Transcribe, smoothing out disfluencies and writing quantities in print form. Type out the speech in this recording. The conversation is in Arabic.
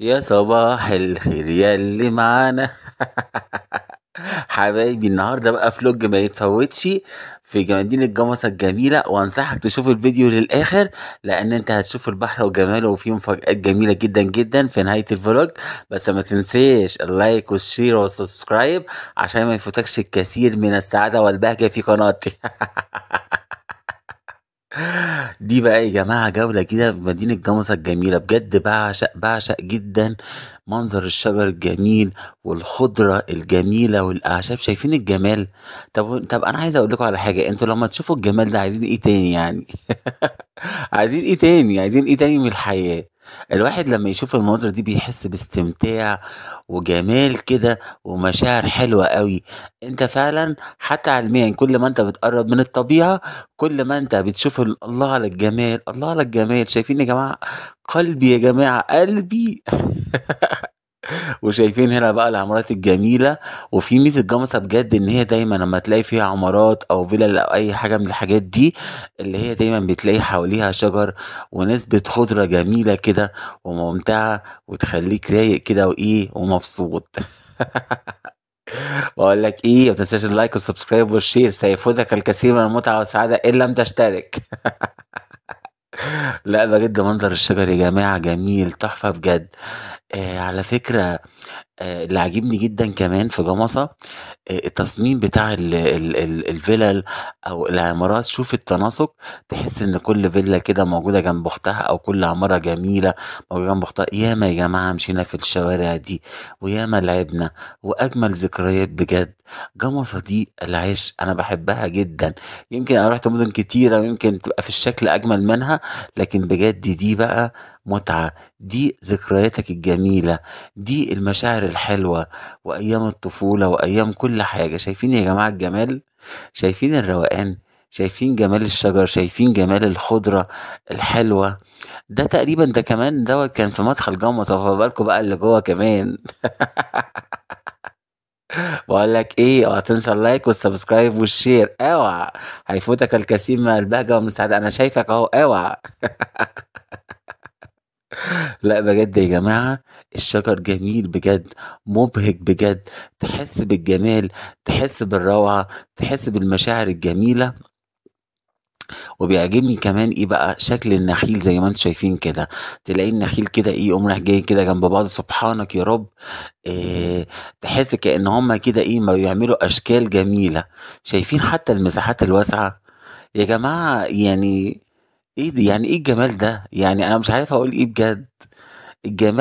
يا صباح الخير يا اللي معانا. حبايبي النهارده بقى فلوج ما يتفوتش في مدينة جمصة الجميلة، وانصحك تشوف الفيديو للآخر لأن انت هتشوف البحر وجماله وفيه مفاجآت جميلة جدا جدا في نهاية الفلوج. بس ما تنسيش اللايك والشير والسبسكرايب عشان ما يفوتكش الكثير من السعادة والبهجة في قناتي. دي بقى يا جماعة جولة كده في مدينة جمصة الجميلة، بجد بعشق جدا منظر الشجر الجميل والخضرة الجميلة والأعشاب. شايفين الجمال؟ طب أنا عايز أقول لكم على حاجة، أنتوا لما تشوفوا الجمال ده عايزين إيه تاني يعني؟ عايزين ايه تاني؟ عايزين ايه تاني من الحياة؟ الواحد لما يشوف المناظر دي بيحس باستمتاع وجمال كده ومشاعر حلوة قوي. انت فعلا حتى علميا كل ما انت بتقرب من الطبيعة كل ما انت بتشوف الله على الجمال، الله على الجمال. شايفين يا جماعة؟ قلبي يا جماعة، قلبي. وشايفين هنا بقى العمارات الجميلة. وفي ميزة جمصة بجد ان هي دايما لما تلاقي فيها عمارات او فيلا او اي حاجة من الحاجات دي اللي هي دايما بتلاقي حواليها شجر ونسبة خضرة جميلة كده وممتعة وتخليك رايق كده وايه ومبسوط. بقول لك ايه، ما تنساش اللايك والسبسكرايب والشير، سيفوتك الكثير من المتعة والسعادة ان لم تشترك. لا بجد منظر الشجر يا جماعة جميل تحفة بجد. على فكرة، اللي عاجبني جدًا كمان في جمصة التصميم بتاع الفِلَل أو العمارات. شوف التناسق، تحس إن كل فيلا كده موجودة جنب أختها أو كل عمارة جميلة موجودة جنب أختها. ياما يا جماعة مشينا في الشوارع دي وياما لعبنا وأجمل ذكريات بجد. جمصة دي العِشق، أنا باحبها جدًا. يمكن أنا رُحت مدن كتيرة ويمكن تبقى في الشكل أجمل منها، لكن بجد دي بقى متعة، دي ذكرياتك الجميلة، دي المشاعر الحلوة وأيام الطفولة وأيام كل حاجة. شايفين يا جماعة الجمال؟ شايفين الروقان؟ شايفين جمال الشجر؟ شايفين جمال الخضرة الحلوة؟ ده تقريبا ده كمان دوت كان في مدخل جمصة، فما بالكم بقى اللي جوه كمان. بقول لك ايه، اوعى تنسى اللايك والسبسكرايب والشير، اوعى هيفوتك الكثير من البهجة والمساعدة. انا شايفك اهو، اوعى. لأ بجد يا جماعة الشجر جميل بجد، مُبهِج بجد، تحس بالجمال، تحس بالروعة، تحس بالمشاعر الجميلة. وبيعجبني كمان إيه بقى، شكل النخيل زي ما أنتم شايفين كده، تلاقي النخيل كده إيه يقوم رايح جاي كده جنب بعض، سبحانك يا رب. آآ تحس كأن هُم كده إيه، ما بيعملوا أشكال جميلة. شايفين حتى المساحات الواسعة؟ يا جماعة يعني إيه يعني إيه الجمال ده؟ يعني أنا مش عارف أقول إيه بجد. الجمال